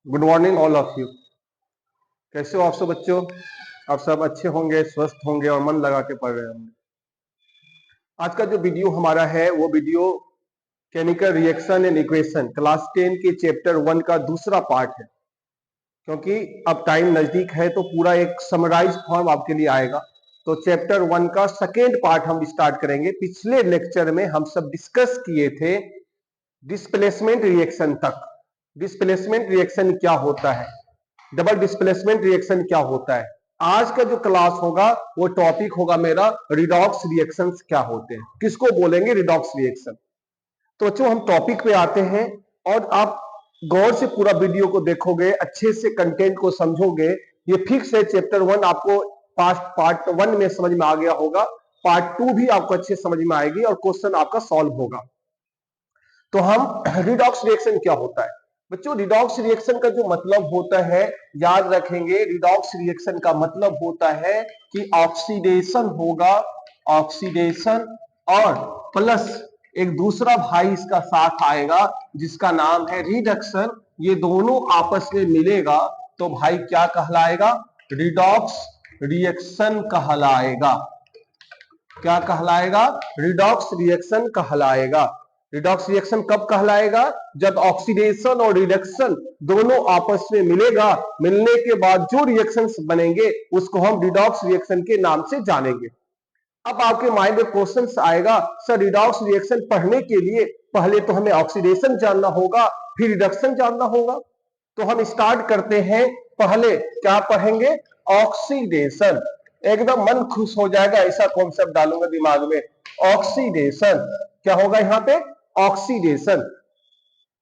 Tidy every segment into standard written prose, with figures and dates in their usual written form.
Good morning all of you. कैसे हो आप सब बच्चों? आप सब अच्छे होंगे, स्वस्थ होंगे और मन लगा के पढ़ रहे होंगे। आज का जो वीडियो हमारा है वो video chemical reaction and equation class 10 के चैप्टर 1 का दूसरा पार्ट है। क्योंकि अब टाइम नजदीक है तो पूरा एक समराइज फॉर्म आपके लिए आएगा। तो चैप्टर 1 का सेकेंड पार्ट हम स्टार्ट करेंगे। पिछले लेक्चर में हम सब डिस्कस किए थे डिस्प्लेसमेंट रिएक्शन तक। डिस्प्लेसमेंट रिएक्शन क्या होता है, डबल डिस्प्लेसमेंट रिएक्शन क्या होता है। आज का जो क्लास होगा वो टॉपिक होगा मेरा रिडॉक्स रिएक्शंस क्या होते हैं, किसको बोलेंगे रिडॉक्स रिएक्शन। तो बच्चों हम टॉपिक पे आते हैं और आप गौर से पूरा वीडियो को देखोगे, अच्छे से कंटेंट को समझोगे। ये फिक्स है, चैप्टर 1 आपको पार्ट 1 में समझ में आ गया होगा, पार्ट 2 भी आपको अच्छे समझ में आएगी और क्वेश्चन आपका सॉल्व होगा। तो हम रिडॉक्स रिएक्शन क्या होता है बच्चों? रिडॉक्स रिएक्शन का जो मतलब होता है, याद रखेंगे, रिडॉक्स रिएक्शन का मतलब होता है कि ऑक्सीडेशन होगा, ऑक्सीडेशन और प्लस एक दूसरा भाई इसका साथ आएगा जिसका नाम है रिडक्शन। ये दोनों आपस में मिलेगा तो भाई क्या कहलाएगा? रिडॉक्स रिएक्शन कहलाएगा। क्या कहलाएगा? रिडॉक्स रिएक्शन कहलाएगा। रिडॉक्स रिएक्शन कब कहलाएगा? जब ऑक्सीडेशन और रिडक्शन दोनों आपस में मिलेगा, मिलने के बाद जो रिएक्शंस बनेंगे उसको हम रिडॉक्स रिएक्शन के नाम से जानेंगे। अब आपके माइंड में क्वेश्चन आएगा, सर रिडॉक्स रिएक्शन पढ़ने के लिए पहले तो हमें ऑक्सीडेशन जानना होगा, फिर रिडक्शन जानना होगा। तो हम स्टार्ट करते हैं, पहले क्या पढ़ेंगे? ऑक्सीडेशन। एकदम मन खुश हो जाएगा, ऐसा कॉन्सेप्ट डालूंगा दिमाग में। ऑक्सीडेशन क्या होगा यहाँ पे? ऑक्सीडेशन।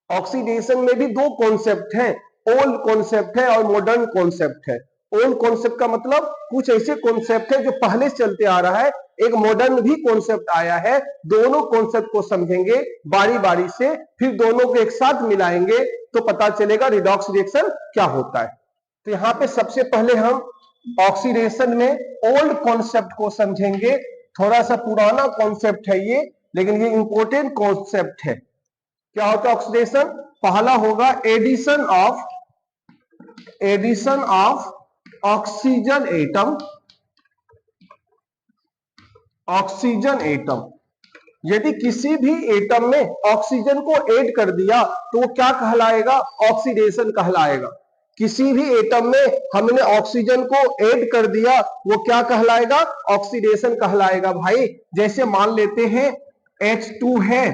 ऑक्सीडेशन में भी दो कॉन्सेप्ट हैं, ओल्ड कॉन्सेप्ट है और मॉडर्न कॉन्सेप्ट है। ओल्ड कॉन्सेप्ट का मतलब कुछ ऐसे कॉन्सेप्ट है जो पहले चलते आ रहा है, एक मॉडर्न भी कॉन्सेप्ट आया है। दोनों कॉन्सेप्ट को समझेंगे बारी बारी से, फिर दोनों को एक साथ मिलाएंगे तो पता चलेगा रिडॉक्स रिएक्शन क्या होता है। तो यहाँ पे सबसे पहले हम ऑक्सीडेशन में ओल्ड कॉन्सेप्ट को समझेंगे। थोड़ा सा पुराना कॉन्सेप्ट है ये, लेकिन ये इंपॉर्टेंट कॉन्सेप्ट है। क्या होता है ऑक्सीडेशन? पहला होगा addition of oxygen atom. Oxygen atom, यदि किसी भी एटम में ऑक्सीजन को ऐड कर दिया तो वो क्या कहलाएगा? ऑक्सीडेशन कहलाएगा। किसी भी एटम में हमने ऑक्सीजन को ऐड कर दिया वो क्या कहलाएगा? ऑक्सीडेशन कहलाएगा। भाई जैसे मान लेते हैं H2 है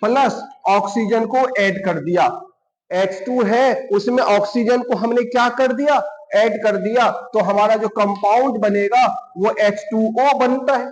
प्लस ऑक्सीजन को ऐड कर दिया, H2 है उसमें ऑक्सीजन को हमने क्या कर दिया? ऐड कर दिया, तो हमारा जो कंपाउंड बनेगा वो H2O बनता है।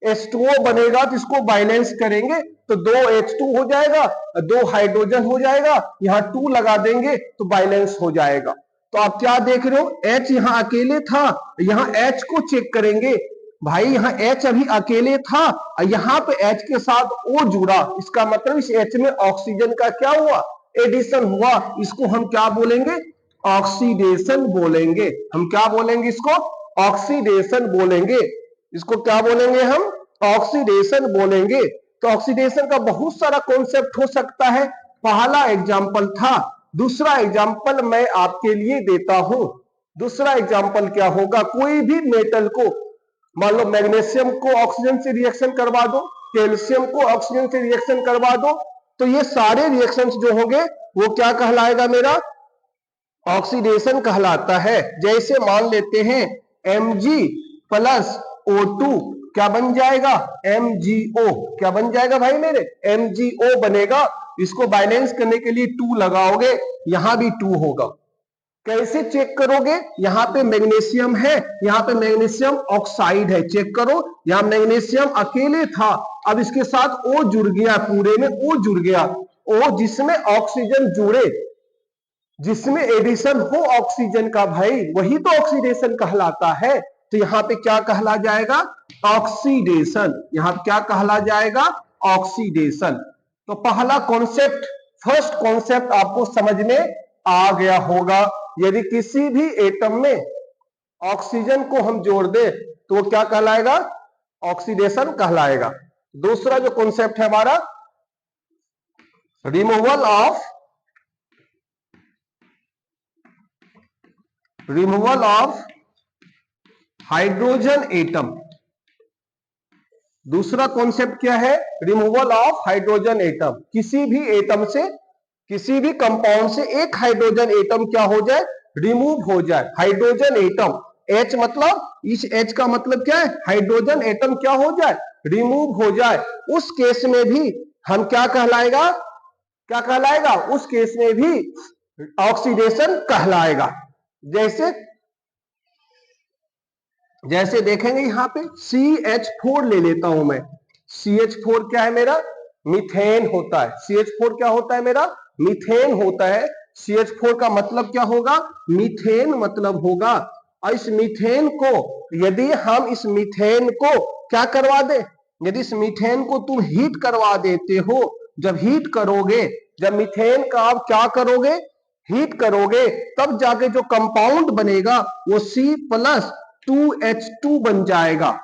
H2O बनेगा तो इसको बैलेंस करेंगे तो 2H2 हो जाएगा, 2 हाइड्रोजन हो जाएगा, यहां 2 लगा देंगे तो बैलेंस हो जाएगा। तो आप क्या देख रहे हो? H यहां अकेले था, यहां H को चेक करेंगे। भाई यहां H अभी अकेले था, यहां पे H के साथ O जुड़ा, इसका मतलब इस H में ऑक्सीजन का क्या हुआ? एडिशन हुआ। इसको हम क्या बोलेंगे? ऑक्सीडेशन बोलेंगे। हम क्या बोलेंगे इसको? ऑक्सीडेशन बोलेंगे। इसको क्या बोलेंगे हम? ऑक्सीडेशन बोलेंगे। तो ऑक्सीडेशन का बहुत सारा कॉन्सेप्ट हो सकता है। पहला एग्जाम्पल था, दूसरा एग्जाम्पल मैं आपके लिए देता हूं। दूसरा एग्जाम्पल क्या होगा? कोई भी मेटल को, मान लो मैग्नीशियम को ऑक्सीजन से रिएक्शन करवा दो, कैल्शियम को ऑक्सीजन से रिएक्शन करवा दो, तो ये सारे रिएक्शंस जो होंगे वो क्या कहलाएगा? मेरा ऑक्सीडेशन कहलाता है। जैसे मान लेते हैं Mg प्लस O2 क्या बन जाएगा? MgO। क्या बन जाएगा भाई मेरे? MgO बनेगा। इसको बैलेंस करने के लिए 2 लगाओगे, यहां भी 2 होगा। कैसे चेक करोगे? यहां पे मैग्नीशियम है, यहां पे मैग्नीशियम ऑक्साइड है, चेक करो। यहां मैग्नीशियम अकेले था, अब इसके साथ O जुड़ गया, पूरे में O जुड़ गया। O जिसमें ऑक्सीजन जुड़े, जिसमें एडिशन हो ऑक्सीजन का, भाई वही तो ऑक्सीडेशन कहलाता है। तो यहां पे क्या कहला जाएगा? ऑक्सीडेशन। यहां क्या कहला जाएगा? ऑक्सीडेशन। तो पहला कॉन्सेप्ट, फर्स्ट कॉन्सेप्ट आपको समझ में आ गया होगा। यदि किसी भी एटम में ऑक्सीजन को हम जोड़ दे तो वो क्या कहलाएगा? ऑक्सीडेशन कहलाएगा। दूसरा जो कॉन्सेप्ट है हमारा, removal of removal of hydrogen atom. दूसरा कॉन्सेप्ट क्या है? Removal of hydrogen atom. किसी भी एटम से, किसी भी कंपाउंड से एक हाइड्रोजन एटम क्या हो जाए? रिमूव हो जाए। हाइड्रोजन एटम, H मतलब, इस H का मतलब क्या है? हाइड्रोजन एटम क्या हो जाए? रिमूव हो जाए। उस केस में भी हम क्या कहलाएगा? क्या कहलाएगा? उस केस में भी ऑक्सीडेशन कहलाएगा। जैसे जैसे देखेंगे यहां पे CH4 ले लेता हूं मैं। CH4 क्या है मेरा? मीथेन होता है। CH4 क्या होता है मेरा? मीथेन होता है। CH4 का मतलब क्या होगा? मीथेन मतलब होगा। और इस मीथेन को, यदि हम इस मीथेन को क्या करवा दे, यदि इस मीथेन को तुम हीट करवा देते हो, जब हीट करोगे, जब मीथेन का आप क्या करोगे? हीट करोगे, तब जाके जो कंपाउंड बनेगा वो C+2H2 बन जाएगा।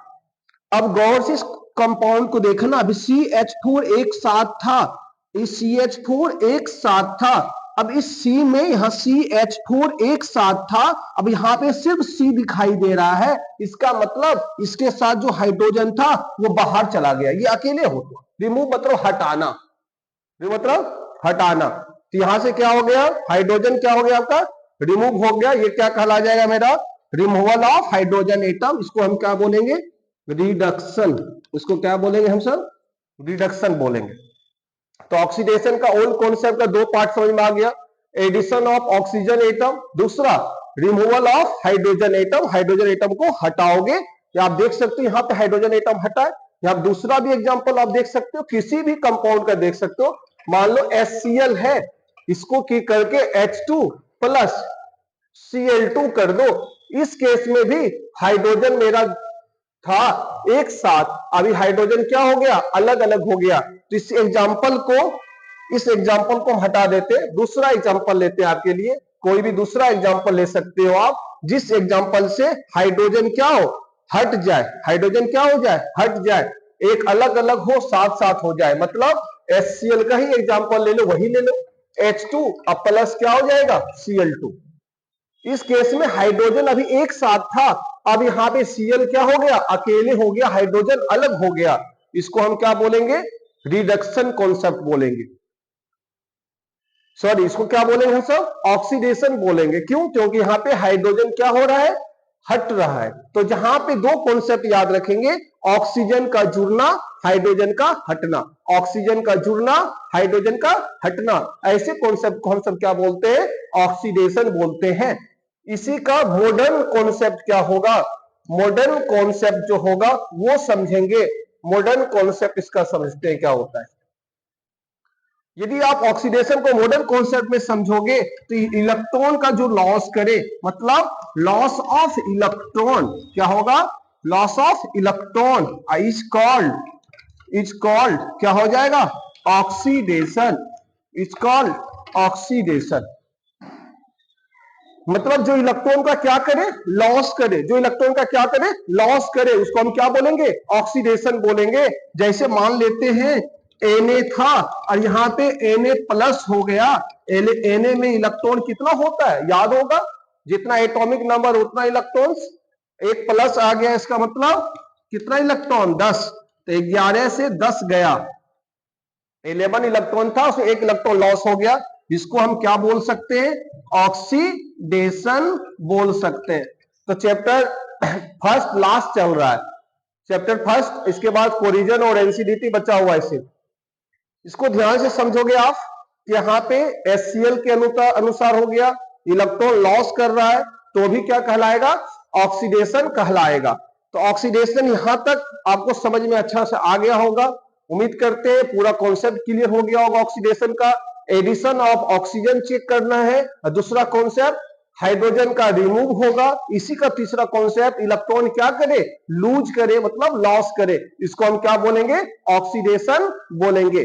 अब गौर से इस कंपाउंड को देखना। अभी CH4 एक साथ था, इस CH4 एक साथ था। अब इस C में, यहां CH4 एक साथ था, अब यहां पे सिर्फ C दिखाई दे रहा है। इसका मतलब इसके साथ जो हाइड्रोजन था वो बाहर चला गया, ये अकेले होता। रिमूव मतलब हटाना, रिमूव मतलब हटाना। तो यहां से क्या हो गया? हाइड्रोजन क्या हो गया आपका? रिमूव हो गया। ये क्या कहला जाएगा मेरा? Removal of hydrogen atom. इसको हम क्या बोलेंगे? रिडक्शन। इसको क्या बोलेंगे हम सर? रिडक्शन बोलेंगे। तो ऑक्सीडेशन का ओल्ड कॉन्सेप्ट का दो पार्ट समझ में आ गया। एडिशन ऑफ ऑक्सीजन एटम, दूसरा removal of hydrogen atom. Hydrogen atom को हटाओगे, या आप देख सकते हो यहां पे हाइड्रोजन एटम हटा है। या आप दूसरा भी एग्जांपल आप देख सकते हो, किसी भी कंपाउंड का देख सकते हो। मान लो HCl है, इसको की करके H2 प्लस Cl2 कर दो। इस केस में भी हाइड्रोजन मेरा था एक साथ, अभी हाइड्रोजन क्या हो गया? अलग अलग हो गया। तो इस एग्जांपल को हम हटा देते, दूसरा एग्जांपल लेते हैं आपके लिए। कोई भी दूसरा एग्जांपल ले सकते हो आप, जिस एग्जांपल से हाइड्रोजन क्या हो? हट जाए। हाइड्रोजन क्या हो जाए? हट जाए। एक अलग अलग हो, साथ साथ हो जाए। मतलब HCl का ही एग्जांपल ले लो, वही ले लो। H2 अब प्लस क्या हो जाएगा? Cl2। इस केस में हाइड्रोजन अभी एक साथ था, अब यहां पे Cl क्या हो गया? अकेले हो गया, हाइड्रोजन अलग हो गया। इसको हम क्या बोलेंगे? रिडक्शन कॉन्सेप्ट बोलेंगे। सॉरी, इसको क्या बोलेंगे हम सब? ऑक्सीडेशन बोलेंगे। क्यों? क्योंकि यहां पे हाइड्रोजन क्या हो रहा है? हट रहा है। तो जहां पे दो कॉन्सेप्ट याद रखेंगे, ऑक्सीजन का जुड़ना, हाइड्रोजन का हटना। ऑक्सीजन का जुड़ना, हाइड्रोजन का हटना, ऐसे कॉन्सेप्ट को हम सब क्या बोलते हैं? ऑक्सीडेशन बोलते हैं। इसी का मॉडर्न कॉन्सेप्ट क्या होगा? मॉडर्न कॉन्सेप्ट जो होगा वो समझेंगे। मॉडर्न कॉन्सेप्ट इसका समझते हैं क्या होता है। यदि आप ऑक्सीडेशन को मॉडर्न कॉन्सेप्ट में समझोगे तो इलेक्ट्रॉन का जो लॉस करे, मतलब लॉस ऑफ इलेक्ट्रॉन क्या होगा? Loss of electron is called क्या हो जाएगा? ऑक्सीडेशन। Is called oxidation. मतलब जो इलेक्ट्रॉन का क्या करे? लॉस करे। जो इलेक्ट्रॉन का क्या करे? लॉस करे, उसको हम क्या बोलेंगे? ऑक्सीडेशन बोलेंगे। जैसे मान लेते हैं Na था और यहां पे Na प्लस हो गया। Na में इलेक्ट्रॉन कितना होता है? याद होगा, जितना एटॉमिक नंबर उतना इलेक्ट्रॉन्स। एक प्लस आ गया, इसका मतलब कितना इलेक्ट्रॉन? 10। तो 11 से 10 गया, 11 इलेक्ट्रॉन था, उसमें एक इलेक्ट्रॉन लॉस हो गया, जिसको हम क्या बोल सकते हैं? ऑक्सीडेशन बोल सकते हैं। तो चैप्टर फर्स्ट लास्ट चल रहा है, चैप्टर फर्स्ट, इसके बाद कोरिजन और एनसीडीटी बचा हुआ है सिर्फ। इसको ध्यान से समझोगे आप कि यहाँ पे HCl के अनुसार हो गया, इलेक्ट्रॉन लॉस कर रहा है, तो भी क्या कहलाएगा? ऑक्सीडेशन कहलाएगा। तो ऑक्सीडेशन यहां तक आपको समझ में अच्छा से आ गया होगा। उम्मीद करते हैं पूरा कॉन्सेप्ट क्लियर हो गया होगा ऑक्सीडेशन का। एडिशन ऑफ ऑक्सीजन चेक करना है, और दूसरा कॉन्सेप्ट हाइड्रोजन का रिमूव होगा। इसी का तीसरा कॉन्सेप्ट इलेक्ट्रॉन क्या करे? लूज करे, मतलब लॉस करे। इसको हम क्या बोलेंगे? ऑक्सीडेशन बोलेंगे।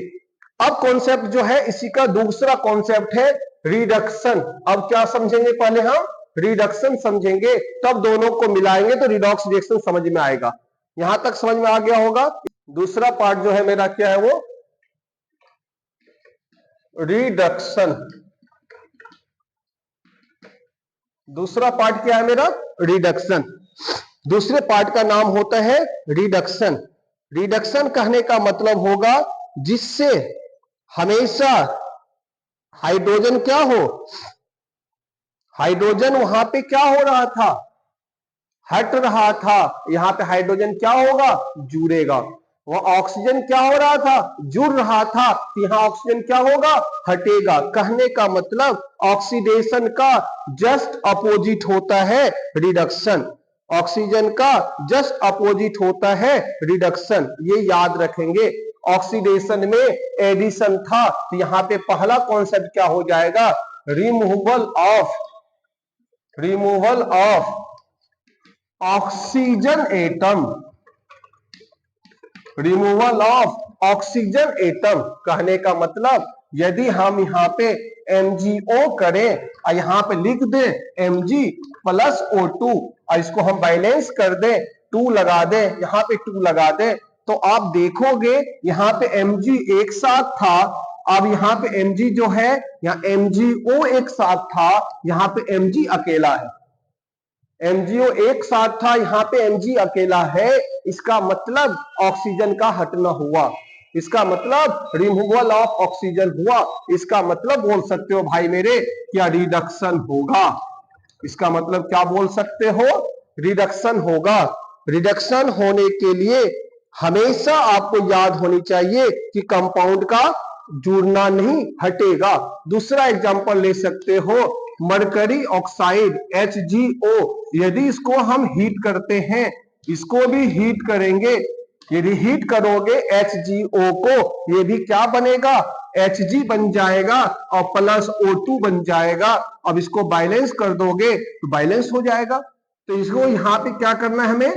अब कॉन्सेप्ट जो है इसी का दूसरा कॉन्सेप्ट है रिडक्शन। अब क्या समझेंगे? पहले हम रिडक्शन समझेंगे, तब दोनों को मिलाएंगे तो रिडॉक्स रिएक्शन समझ में आएगा। यहां तक समझ में आ गया होगा। दूसरा पार्ट जो है मेरा क्या है? वो रिडक्शन। दूसरा पार्ट क्या है मेरा? रिडक्शन। दूसरे पार्ट का नाम होता है रिडक्शन। रिडक्शन कहने का मतलब होगा जिससे हमेशा हाइड्रोजन क्या हो, हाइड्रोजन वहां पे क्या हो रहा था, हट रहा था, यहां पे हाइड्रोजन क्या होगा, जुड़ेगा। वह ऑक्सीजन क्या हो रहा था, जुड़ रहा था, तो यहां ऑक्सीजन क्या होगा, हटेगा। कहने का मतलब ऑक्सीडेशन का जस्ट अपोजिट होता है रिडक्शन। ऑक्सीजन का जस्ट अपोजिट होता है रिडक्शन, ये याद रखेंगे। ऑक्सीडेशन में एडिशन था, तो यहां पे पहला कॉन्सेप्ट क्या हो जाएगा, removal of oxygen atom, removal of oxygen atom. कहने का मतलब यदि हम यहाँ पे MgO करें और यहाँ पे लिख दें Mg प्लस O2 और इसको हम बैलेंस कर दें, 2 लगा दें, यहाँ पे 2 लगा दें, तो आप देखोगे यहाँ पे Mg एक साथ था, अब यहाँ पे Mg जो है, यहाँ MgO एक साथ था, यहाँ पे Mg अकेला है। MgO एक साथ था, यहाँ पे Mg अकेला है, इसका मतलब ऑक्सीजन का हटना हुआ, इसका मतलब रिमूवल ऑफ ऑक्सीजन हुआ। इसका मतलब बोल सकते हो भाई मेरे क्या, रिडक्शन होगा। इसका मतलब क्या बोल सकते हो, रिडक्शन होगा। रिडक्शन होने के लिए हमेशा आपको याद होनी चाहिए कि कंपाउंड का जुड़ना नहीं, हटेगा। दूसरा एग्जांपल ले सकते हो, मरकरी ऑक्साइड HgO, यदि इसको हम हीट करते हैं, इसको भी हीट करेंगे, यदि हीट करोगे HgO को, ये भी क्या बनेगा, Hg बन जाएगा और प्लस O2 बन जाएगा। अब इसको बैलेंस कर दोगे तो बैलेंस हो जाएगा। तो इसको यहां पे क्या करना है हमें,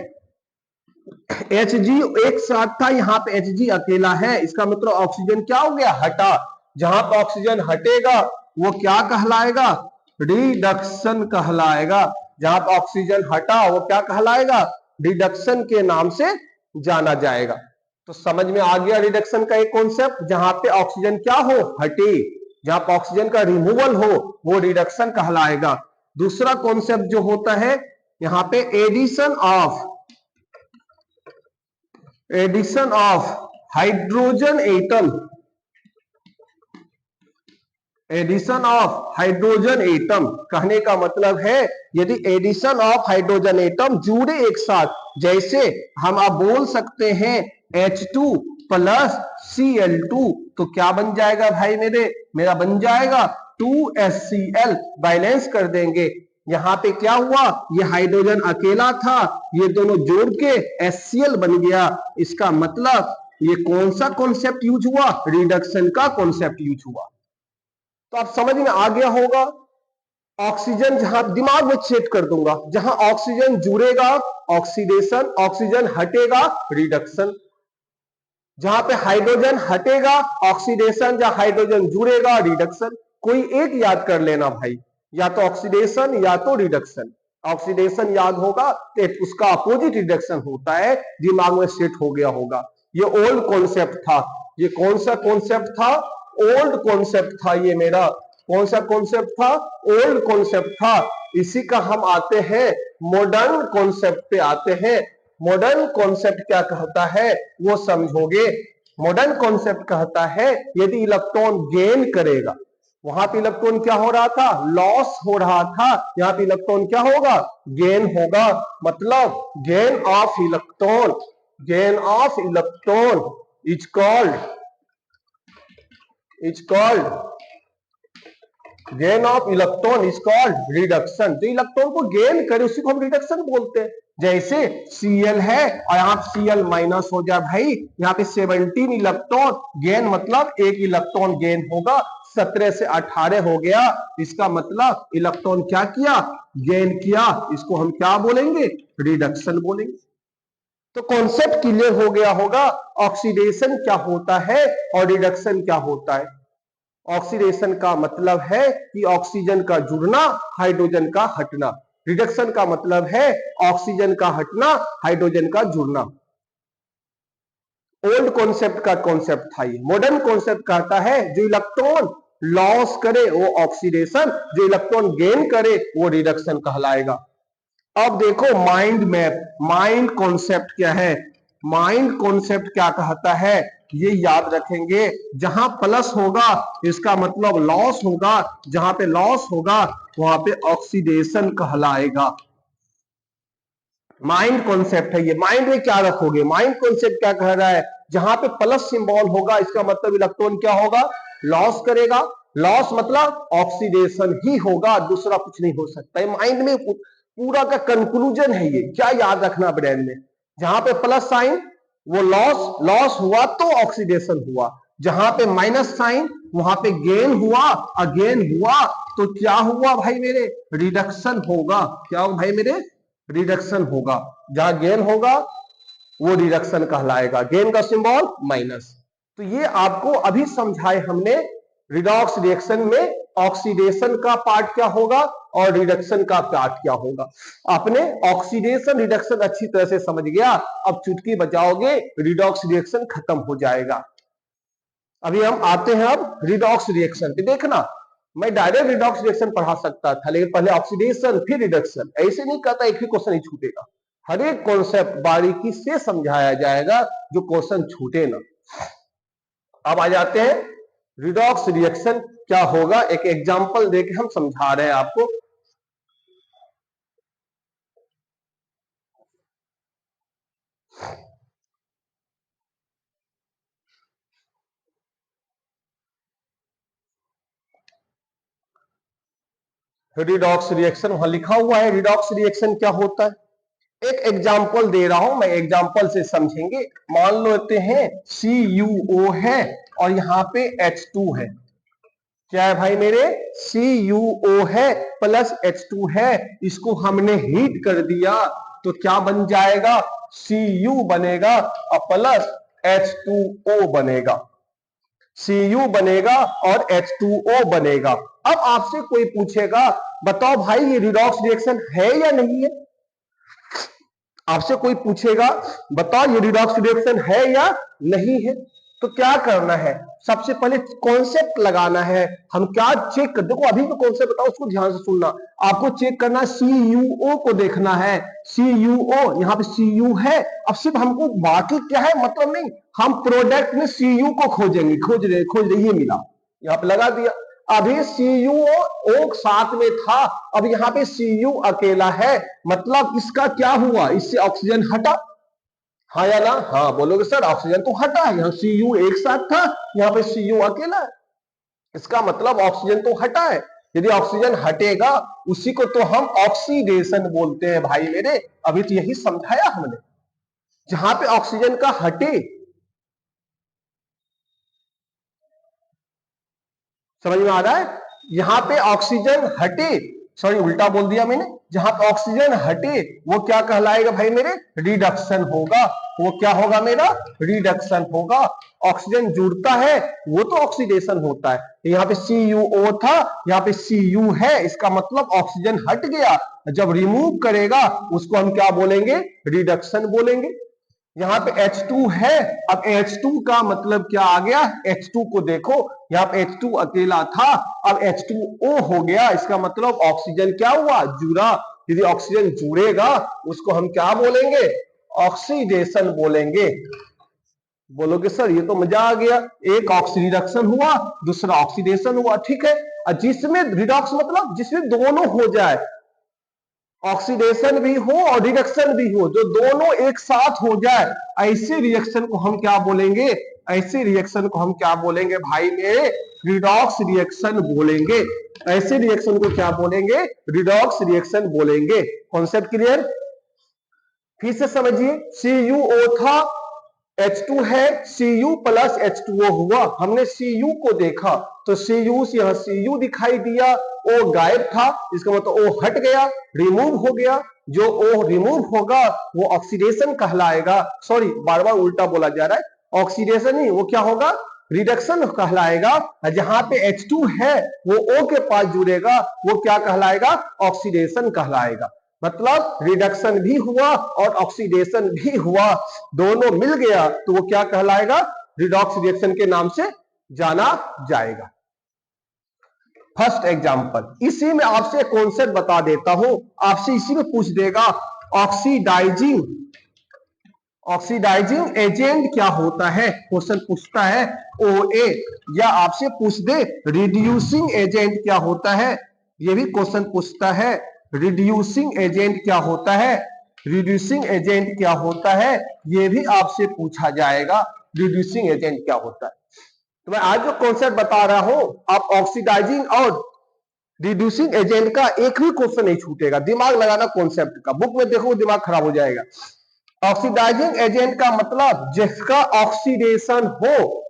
Hg एक साथ था, यहाँ पे Hg अकेला है, इसका मतलब ऑक्सीजन क्या हो गया, हटा। जहां पे ऑक्सीजन हटेगा वो क्या कहलाएगा, रिडक्शन कहलाएगा। जहां पे ऑक्सीजन हटा वो क्या कहलाएगा, रिडक्शन के नाम से जाना जाएगा। तो समझ में आ गया रिडक्शन का एक कॉन्सेप्ट, जहां पे ऑक्सीजन क्या हो, हटे, जहां पे ऑक्सीजन का रिमूवल हो वो रिडक्शन कहलाएगा। दूसरा कॉन्सेप्ट जो होता है यहाँ पे addition of hydrogen atom, addition of hydrogen atom. कहने का मतलब है यदि एडिशन ऑफ हाइड्रोजन एटम जुड़े एक साथ, जैसे हम आप बोल सकते हैं H2 प्लस Cl2, तो क्या बन जाएगा भाई मेरा बन जाएगा 2HCl, बैलेंस कर देंगे। यहां पे क्या हुआ, ये हाइड्रोजन अकेला था, ये दोनों जोड़ के HCl बन गया। इसका मतलब ये कौन सा कॉन्सेप्ट यूज हुआ, रिडक्शन का कॉन्सेप्ट यूज हुआ। तो आप समझ में आ गया होगा। ऑक्सीजन जहां दिमाग में सेट कर दूंगा, जहां ऑक्सीजन जुड़ेगा ऑक्सीडेशन, ऑक्सीजन हटेगा रिडक्शन। जहां पे हाइड्रोजन हटेगा ऑक्सीडेशन, जहां हाइड्रोजन जुड़ेगा रिडक्शन। कोई एक याद कर लेना भाई, या तो ऑक्सीडेशन या तो रिडक्शन। ऑक्सीडेशन याद होगा तो उसका अपोजिट रिडक्शन होता है, दिमाग में सेट हो गया होगा। ये ओल्ड कॉन्सेप्ट था। ये कौन सा कॉन्सेप्ट था, ओल्ड कॉन्सेप्ट था ये मेरा। कौन सा कॉन्सेप्ट था, ओल्ड कॉन्सेप्ट था। इसी का हम आते हैं मॉडर्न कॉन्सेप्ट पे आते हैं। मॉडर्न कॉन्सेप्ट क्या कहता है वो समझोगे। मॉडर्न कॉन्सेप्ट कहता है यदि इलेक्ट्रॉन गेन करेगा, वहां पे इलेक्ट्रॉन क्या हो रहा था, लॉस हो रहा था, यहां पे इलेक्ट्रॉन क्या होगा, गेन होगा। मतलब gain of electron, gain of electron is called gain of electron is called reduction. जो इलेक्ट्रॉन को गेन करे उसी को हम रिडक्शन बोलते हैं। जैसे Cl है और यहाँ Cl माइनस हो जाए भाई, यहाँ पे 17 इलेक्ट्रॉन गेन, मतलब एक इलेक्ट्रॉन गेन होगा, 17 से 18 हो गया। इसका मतलब इलेक्ट्रॉन क्या किया, गेन किया। इसको हम क्या बोलेंगे, रिडक्शन बोलेंगे। तो कॉन्सेप्ट क्लियर हो गया होगा, ऑक्सीडेशन क्या होता है और रिडक्शन क्या होता है। ऑक्सीडेशन का मतलब है कि ऑक्सीजन का जुड़ना, हाइड्रोजन का हटना। रिडक्शन का मतलब है ऑक्सीजन का हटना, हाइड्रोजन का जुड़ना। ओल्ड कॉन्सेप्ट का कॉन्सेप्ट था ये। मॉडर्न कॉन्सेप्ट कहता है जो इलेक्ट्रॉन लॉस करे वो ऑक्सीडेशन, जो इलेक्ट्रॉन गेन करे वो रिडक्शन कहलाएगा। अब देखो माइंड मैप, माइंड कॉन्सेप्ट क्या है, माइंड कॉन्सेप्ट क्या कहता है ये याद रखेंगे। जहां प्लस होगा इसका मतलब लॉस होगा, जहां पे लॉस होगा वहां पे ऑक्सीडेशन कहलाएगा। माइंड कॉन्सेप्ट है ये। माइंड में क्या रखोगे, माइंड कॉन्सेप्ट क्या कह रहा है, जहां पे प्लस सिंबल होगा इसका मतलब इलेक्ट्रॉन क्या होगा, लॉस करेगा। लॉस मतलब ऑक्सीडेशन ही होगा, दूसरा कुछ नहीं हो सकता है। माइंड में पूरा का कंक्लूजन है ये, क्या याद रखना ब्रेन में, जहां पे प्लस साइन वो लॉस, लॉस हुआ तो ऑक्सीडेशन हुआ, जहां पे माइनस साइन वहां पे गेन हुआ, अगेन हुआ तो क्या हुआ भाई मेरे, रिडक्शन होगा। क्या हो भाई मेरे, रिडक्शन होगा। जहां गेन होगा वो रिडक्शन कहलाएगा, गेन का सिंबल माइनस। तो ये आपको अभी समझाए हमने, रिडॉक्स रिएक्शन में ऑक्सीडेशन का पार्ट क्या होगा और रिडक्शन का पार्ट क्या होगा। आपने ऑक्सीडेशन रिडक्शन अच्छी तरह से समझ गया, अब चुटकी बजाओगे रिडॉक्स रिएक्शन खत्म हो जाएगा। अभी हम आते हैं अब रिडॉक्स रिएक्शन पे। देखना मैं डायरेक्ट रिडॉक्स रिएक्शन पढ़ा सकता था, लेकिन पहले ऑक्सीडेशन फिर रिडक्शन, ऐसे नहीं कहता एक ही क्वेश्चन ही छूटेगा। हर एक कॉन्सेप्ट बारीकी से समझाया जाएगा जो क्वेश्चन छूटे ना। अब आ जाते हैं रिडॉक्स रिएक्शन क्या होगा, एक एग्जांपल देके हम समझा रहे हैं आपको। रिडॉक्स रिएक्शन वहां लिखा हुआ है, रिडॉक्स रिएक्शन क्या होता है। एक एग्जाम्पल दे रहा हूं मैं, एग्जाम्पल से समझेंगे। मान लेते हैं CuO है और यहां पे H2 है। क्या है भाई मेरे, CuO है प्लस H2 है, इसको हमने हीट कर दिया तो क्या बन जाएगा, Cu बनेगा और प्लस H2O बनेगा। Cu बनेगा और H2O बनेगा। अब आपसे कोई पूछेगा बताओ भाई ये रिडॉक्स रिएक्शन है या नहीं है, आपसे कोई पूछेगा बताओ ये रिडॉक्स रिएक्शन है या नहीं है, तो क्या करना है, सबसे पहले कॉन्सेप्ट लगाना है। हम क्या चेक कर, देखो अभी जो कॉन्सेप्ट बताओ उसको ध्यान से सुनना। आपको चेक करना है CuO को देखना है, CuO यहाँ पे Cu है। अब सिर्फ हमको बाकी क्या है मतलब नहीं, हम प्रोडक्ट में Cu को खोजेंगे, खोज रहे ये मिला, यहाँ पे लगा दिया। अभी CuO साथ में था, अब यहाँ पे Cu अकेला है, मतलब इसका क्या हुआ, इससे ऑक्सीजन हटा, हाँ या ना, हाँ बोलोगे सर ऑक्सीजन तो हटा है, यहाँ Cu एक साथ था, यहाँ पे Cu अकेला है, इसका मतलब ऑक्सीजन तो हटा है। यदि ऑक्सीजन हटेगा उसी को तो हम ऑक्सीडेशन बोलते हैं भाई मेरे, अभी तो यही समझाया हमने। जहां पे ऑक्सीजन का हटे, समझ में आ रहा है, यहां पे ऑक्सीजन हटे, सॉरी उल्टा बोल दिया मैंने, जहां पे ऑक्सीजन हटे वो क्या कहलाएगा भाई मेरे, रिडक्शन होगा। वो क्या होगा मेरा, रिडक्शन होगा। ऑक्सीजन जुड़ता है वो तो ऑक्सीडेशन होता है। यहाँ पे CuO था, यहाँ पे Cu है, इसका मतलब ऑक्सीजन हट गया, जब रिमूव करेगा उसको हम क्या बोलेंगे, रिडक्शन बोलेंगे। यहाँ पे H2 है, अब H2 का मतलब क्या आ गया, H2 को देखो, यहाँ पे H2 अकेला था, अब H2O हो गया, इसका मतलब ऑक्सीजन क्या हुआ, जुड़ा। यदि ऑक्सीजन जुड़ेगा उसको हम क्या बोलेंगे, ऑक्सीडेशन बोलेंगे। बोलोगे सर ये तो मजा आ गया, एक ऑक्सीडेशन हुआ दूसरा ऑक्सीडेशन हुआ, ठीक है। जिसमें रिडॉक्स मतलब जिसमें दोनों हो जाए, ऑक्सीडेशन भी हो और रिडक्शन भी हो, जो दोनों एक साथ हो जाए, ऐसे रिएक्शन को हम क्या बोलेंगे, ऐसे रिएक्शन को हम क्या बोलेंगे भाई मेरे, रिडॉक्स रिएक्शन बोलेंगे। ऐसे रिएक्शन को क्या बोलेंगे, रिडॉक्स रिएक्शन बोलेंगे। कॉन्सेप्ट क्लियर, फिर से समझिए, CuO था, H2 है, Cu प्लस H2O हुआ, हमने Cu को देखा तो Cu से यहां Cu दिखाई दिया, O गायब था, इसका मतलब O हट गया, रिमूव हो गया। जो O रिमूव होगा वो ऑक्सीडेशन कहलाएगा, सॉरी बार बार उल्टा बोला जा रहा है, ऑक्सीडेशन नहीं, वो क्या होगा, रिडक्शन कहलाएगा। जहां पे H2 है वो O के पास जुड़ेगा, वो क्या कहलाएगा, ऑक्सीडेशन कहलाएगा। मतलब रिडक्शन भी हुआ और ऑक्सीडेशन भी हुआ, दोनों मिल गया तो वो क्या कहलाएगा, रिडॉक्स रिएक्शन के नाम से जाना जाएगा। फर्स्ट एग्जांपल, इसी में आपसे कॉन्सेप्ट बता देता हूं, आपसे इसी में पूछ देगा ऑक्सीडाइजिंग एजेंट क्या होता है, क्वेश्चन पूछता है ओए, या आपसे पूछ दे रिड्यूसिंग एजेंट क्या होता है, ये भी क्वेश्चन पूछता है। रिड्यूसिंग एजेंट क्या होता है, रिड्यूसिंग एजेंट क्या होता है, ये भी आपसे पूछा जाएगा, रिड्यूसिंग एजेंट क्या होता है। तो मैं आज जो कॉन्सेप्ट बता रहा हूं, आप ऑक्सीडाइजिंग और रिड्यूसिंग एजेंट का एक भी क्वेश्चन नहीं छूटेगा, दिमाग लगाना कॉन्सेप्ट का, बुक में देखो दिमाग खराब हो जाएगा। ऑक्सीडाइजिंग एजेंट का मतलब जिसका ऑक्सीडेशन हो,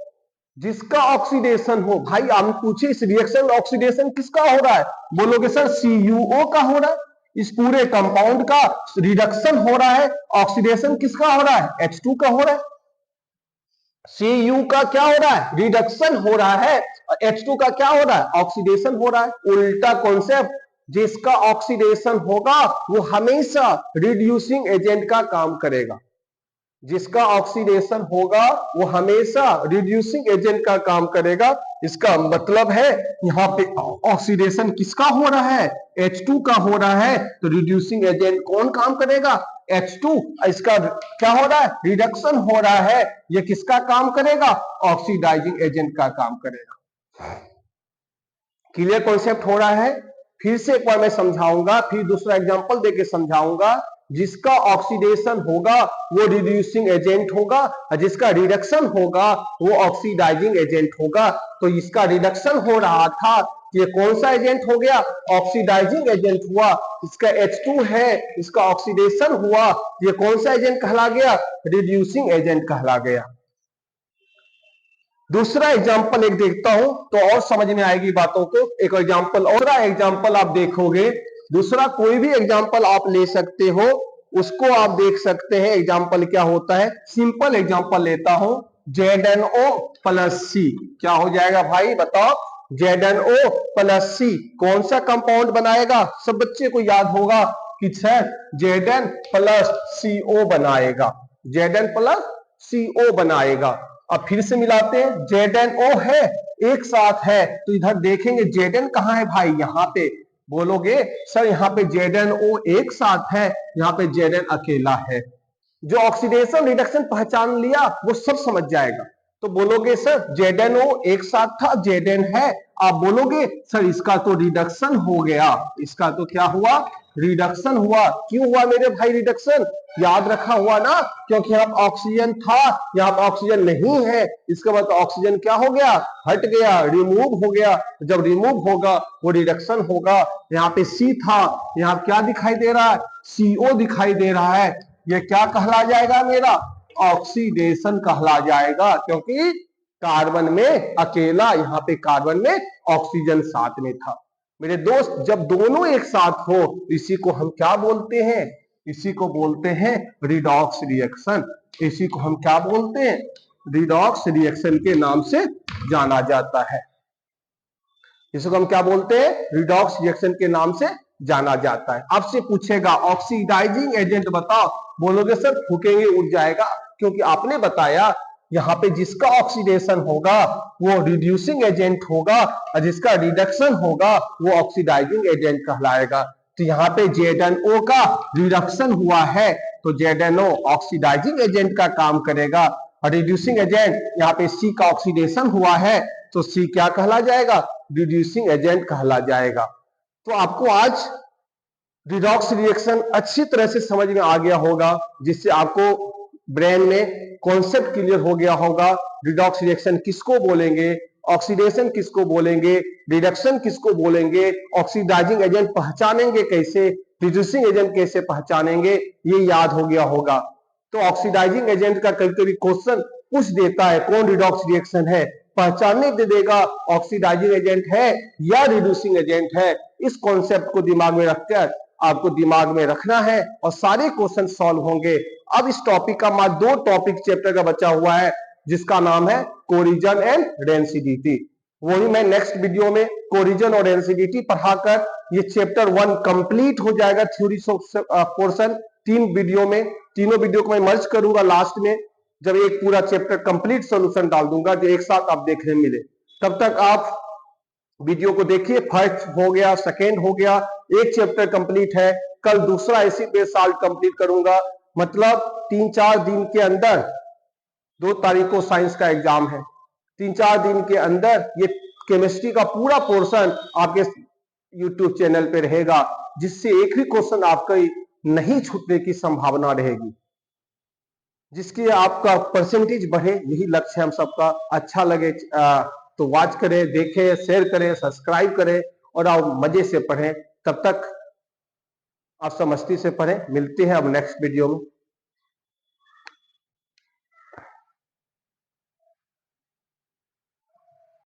जिसका ऑक्सीडेशन हो। भाई आप पूछे इस रिएक्शन में ऑक्सीडेशन किसका हो रहा है, बोलोगे सर CuO का हो रहा है, इस पूरे कंपाउंड का रिडक्शन हो रहा है, ऑक्सीडेशन किसका हो रहा है, H2 का हो रहा है। Cu का क्या हो रहा है, रिडक्शन हो रहा है, H2 का क्या हो रहा है, ऑक्सीडेशन हो रहा है। उल्टा कॉन्सेप्ट, जिसका ऑक्सीडेशन होगा वो हमेशा रिड्यूसिंग एजेंट का काम करेगा, जिसका ऑक्सीडेशन होगा वो हमेशा रिड्यूसिंग एजेंट का काम करेगा। इसका मतलब है यहां पे ऑक्सीडेशन किसका हो रहा है, H2 का हो रहा है, तो रिड्यूसिंग एजेंट कौन काम करेगा, H2। इसका क्या हो रहा है, रिडक्शन हो रहा है, ये किसका काम करेगा, ऑक्सीडाइजिंग एजेंट का काम करेगा। क्लियर कॉन्सेप्ट हो रहा है। फिर से एक बार मैं समझाऊंगा, फिर दूसरा एग्जांपल देके समझाऊंगा। जिसका ऑक्सीडेशन होगा वो रिड्यूसिंग एजेंट होगा, और जिसका रिडक्शन होगा वो ऑक्सीडाइजिंग एजेंट होगा। तो इसका रिडक्शन हो रहा था, ये कौन सा एजेंट हो गया, ऑक्सीडाइजिंग एजेंट हुआ। इसका H2 है, इसका ऑक्सीडेशन हुआ, ये कौन सा एजेंट कहला गया, रिड्यूसिंग एजेंट कहला गया। दूसरा एग्जाम्पल एक देखता हूं तो और समझ में आएगी बातों को। एक एग्जाम्पल और एग्जाम्पल आप देखोगे, दूसरा कोई भी एग्जाम्पल आप ले सकते हो, उसको आप देख सकते हैं एग्जाम्पल क्या होता है। सिंपल एग्जाम्पल लेता हूं, ZnO प्लस C क्या हो जाएगा भाई बताओ, ZnO प्लस C कौन सा कंपाउंड बनाएगा, सब बच्चे को याद होगा कि सर Zn प्लस CO बनाएगा, Zn प्लस CO बनाएगा। अब फिर से मिलाते हैं, ZnO है एक साथ है, तो इधर देखेंगे Zn कहां है भाई, यहां पे बोलोगे सर यहाँ पे ZnO एक साथ है, यहाँ पे Zn अकेला है। जो ऑक्सीडेशन रिडक्शन पहचान लिया वो सब समझ जाएगा। तो बोलोगे सर ZnO एक साथ था, Zn है, आप बोलोगे सर इसका तो रिडक्शन हो गया, इसका तो क्या हुआ, रिडक्शन हुआ। क्यों हुआ मेरे भाई रिडक्शन, याद रखा हुआ ना, क्योंकि यहाँ पर ऑक्सीजन था, यहाँ पर ऑक्सीजन नहीं है, इसका मतलब ऑक्सीजन क्या हो गया, हट गया, रिमूव हो गया। जब रिमूव होगा वो रिडक्शन होगा। यहाँ पे C था, यहाँ क्या दिखाई दे रहा है, CO दिखाई दे रहा है, ये क्या कहला जाएगा मेरा, ऑक्सीडेशन कहला जाएगा, क्योंकि कार्बन में अकेला, यहाँ पे कार्बन में ऑक्सीजन साथ में था। मेरे दोस्त जब दोनों एक साथ हो इसी को हम क्या बोलते हैं, इसी को बोलते हैं रिडॉक्स रिएक्शन। इसी को हम क्या बोलते हैं, रिडॉक्स रिएक्शन के नाम से जाना जाता है। इसको हम क्या बोलते हैं, रिडॉक्स रिएक्शन के नाम से जाना जाता है। आपसे पूछेगा ऑक्सीडाइजिंग एजेंट बताओ, बोलोगे सर फूकेंगे उड़ जाएगा, क्योंकि आपने बताया यहाँ पे जिसका ऑक्सीडेशन होगा वो रिड्यूसिंग एजेंट होगा, और जिसका रिडक्शन होगा वो ऑक्सीडाइजिंग एजेंट कहलाएगा। तो यहाँ पे ZnO का रिडक्शन हुआ है, तो ZnO ऑक्सीडाइजिंग एजेंट का काम करेगा, और रिड्यूसिंग एजेंट यहाँ पे C का ऑक्सीडेशन हुआ है, तो C क्या कहला जाएगा, रिड्यूसिंग एजेंट कहला जाएगा। तो आपको आज रिडॉक्स रिएक्शन अच्छी तरह से समझ में आ गया होगा, जिससे आपको ब्रेन में कॉन्सेप्ट क्लियर हो गया होगा। रिडॉक्स रिएक्शन किसको बोलेंगे, ऑक्सीडेशन किसको बोलेंगे, रिडक्शन किसको बोलेंगे, ऑक्सीडाइजिंग एजेंट पहचानेंगे कैसे, रिड्यूसिंग एजेंट कैसे पहचानेंगे, ये याद हो गया होगा। तो ऑक्सीडाइजिंग एजेंट का कभी कभी क्वेश्चन पूछ देता है कौन रिडॉक्स रिएक्शन है, पहचानने दे देगा ऑक्सीडाइजिंग एजेंट है या रिड्यूसिंग एजेंट है। इस कॉन्सेप्ट को दिमाग में रखकर आपको दिमाग में रखना है और सारे क्वेश्चन सॉल्व होंगे। अब इस टॉपिक का मात्र 2 टॉपिक चैप्टर का बचा हुआ है, जिसका नाम है कोरिजन एंड डेंसिटी। वही मैं नेक्स्ट वीडियो में कोरिजन और डेंसिटी पढ़ाकर ये चैप्टर 1 कंप्लीट हो जाएगा। थ्योरी पोर्शन 3 वीडियो में, तीनों वीडियो को मैं मर्ज करूंगा लास्ट में, जब एक पूरा चैप्टर कंप्लीट सॉल्यूशन डाल दूंगा जो एक साथ आप देखने मिले। तब तक आप वीडियो को देखिए, फर्स्ट हो गया, सेकेंड हो गया, एक चैप्टर कंप्लीट है, कल दूसरा इसी पे साल्ट कंप्लीट करूंगा। मतलब 3-4 दिन के अंदर, 2 तारीख को साइंस का एग्जाम है, 3-4 दिन के अंदर ये केमिस्ट्री का पूरा पोर्शन आपके यूट्यूब चैनल पे रहेगा, जिससे एक भी क्वेश्चन आपका नहीं छूटने की संभावना रहेगी, जिसके आपका परसेंटेज बढ़े, यही लक्ष्य है हम सबका। अच्छा लगे तो वॉच करें, देखें, शेयर करें, सब्सक्राइब करें और आप मजे से पढ़ें। तब तक आप सब मस्ती से पढ़ें। मिलते हैं अब नेक्स्ट वीडियो में।